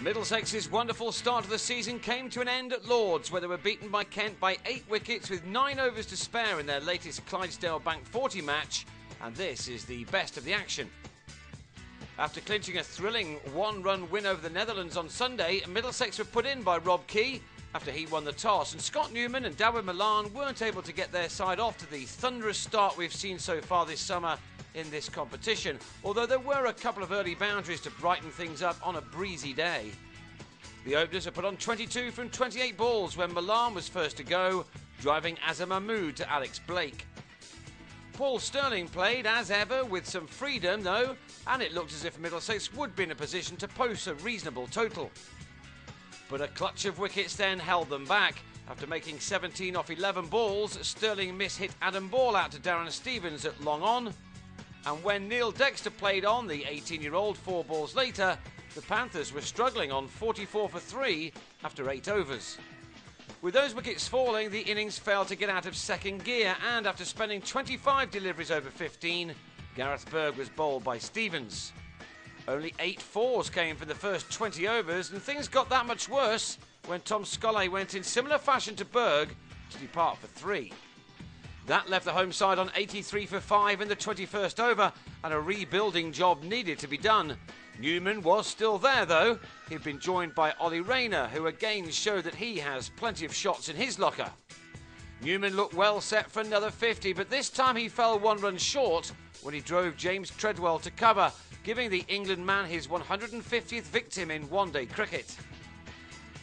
Middlesex's wonderful start to the season came to an end at Lords, where they were beaten by Kent by 8 wickets with 9 overs to spare in their latest Clydesdale Bank 40 match, and this is the best of the action. After clinching a thrilling one-run win over the Netherlands on Sunday, Middlesex were put in by Rob Key after he won the toss, and Scott Newman and Darwin Milan weren't able to get their side off to the thunderous start we've seen so far this summer in this competition, although there were a couple of early boundaries to brighten things up on a breezy day. The openers are put on 22 from 28 balls when Milan was first to go, driving Azhar Mahmood to Alex Blake. Paul Stirling played as ever with some freedom though, and it looked as if Middlesex would be in a position to post a reasonable total. But a clutch of wickets then held them back. After making 17 off 11 balls, Stirling mishit Adam Ball out to Darren Stevens at long on. And when Neil Dexter played on, the 18-year-old, 4 balls later, the Panthers were struggling on 44 for 3 after 8 overs. With those wickets falling, the innings failed to get out of second gear, and after spending 25 deliveries over 15, Gareth Berg was bowled by Stevens. Only 8 fours came from the first 20 overs, and things got that much worse when Tom Scully went in similar fashion to Berg to depart for 3. That left the home side on 83 for 5 in the 21st over, and a rebuilding job needed to be done. Newman was still there though. He'd been joined by Ollie Rayner, who again showed that he has plenty of shots in his locker. Newman looked well set for another 50, but this time he fell 1 run short when he drove James Treadwell to cover, giving the England man his 150th victim in one-day cricket.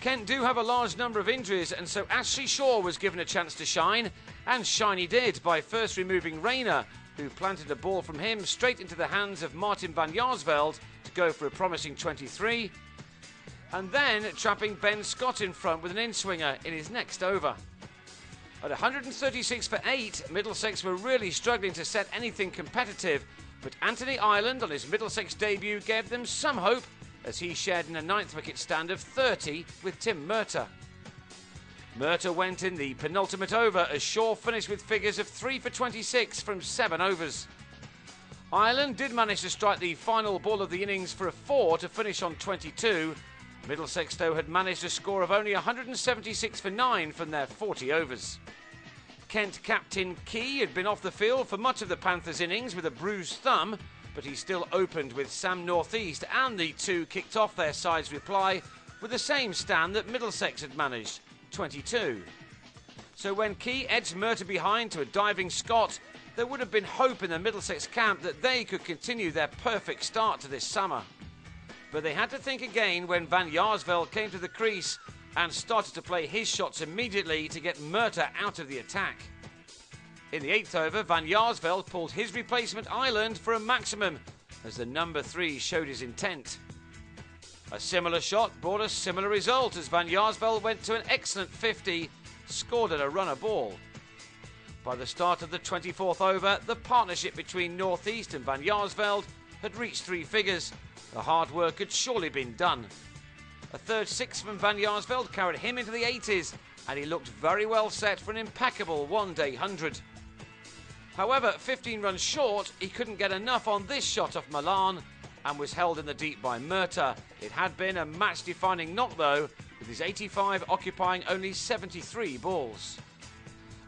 Kent do have a large number of injuries, and so Ashley Shaw was given a chance to shine, and shine he did by first removing Rayner, who planted a ball from him straight into the hands of Martin van Yaarsveld to go for a promising 23, and then trapping Ben Scott in front with an in-swinger in his next over. At 136 for 8, Middlesex were really struggling to set anything competitive, but Anthony Ireland on his Middlesex debut gave them some hope as he shared in a 9th wicket stand of 30 with Tim Murtagh. Murtagh went in the penultimate over as Shaw finished with figures of 3 for 26 from 7 overs. Ireland did manage to strike the final ball of the innings for a 4 to finish on 22. Middlesex though had managed a score of only 176 for 9 from their 40 overs. Kent captain Key had been off the field for much of the Panthers' innings with a bruised thumb, but he still opened with Sam Northeast, and the two kicked off their side's reply with the same stand that Middlesex had managed, 22. So when Key edged Murtagh behind to a diving Scott, there would have been hope in the Middlesex camp that they could continue their perfect start to this summer. But they had to think again when Van Yaarsveld came to the crease and started to play his shots immediately to get Murtagh out of the attack. In the 8th over, Van Yaarsveld pulled his replacement Ireland for a maximum as the number 3 showed his intent. A similar shot brought a similar result as Van Yaarsveld went to an excellent 50, scored at a runner ball. By the start of the 24th over, the partnership between Northeast and Van Yaarsveld had reached 3 figures. The hard work had surely been done. A third 6 from Van Yaarsveld carried him into the 80s, and he looked very well set for an impeccable one-day 100. However, 15 runs short, he couldn't get enough on this shot off Milan and was held in the deep by Murtagh. It had been a match-defining knock though, with his 85 occupying only 73 balls.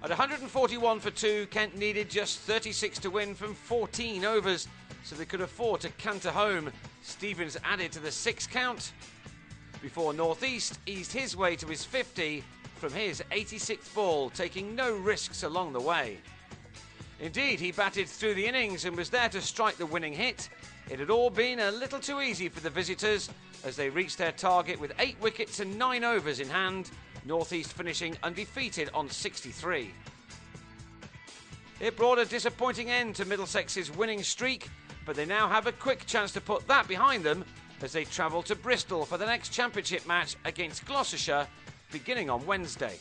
At 141 for 2, Kent needed just 36 to win from 14 overs, so they could afford to canter home. Stevens added to the 6 count before Northeast eased his way to his 50 from his 86th ball, taking no risks along the way. Indeed, he batted through the innings and was there to strike the winning hit. It had all been a little too easy for the visitors as they reached their target with 8 wickets and 9 overs in hand, Northeast finishing undefeated on 63. It brought a disappointing end to Middlesex's winning streak, but they now have a quick chance to put that behind them as they travel to Bristol for the next championship match against Gloucestershire beginning on Wednesday.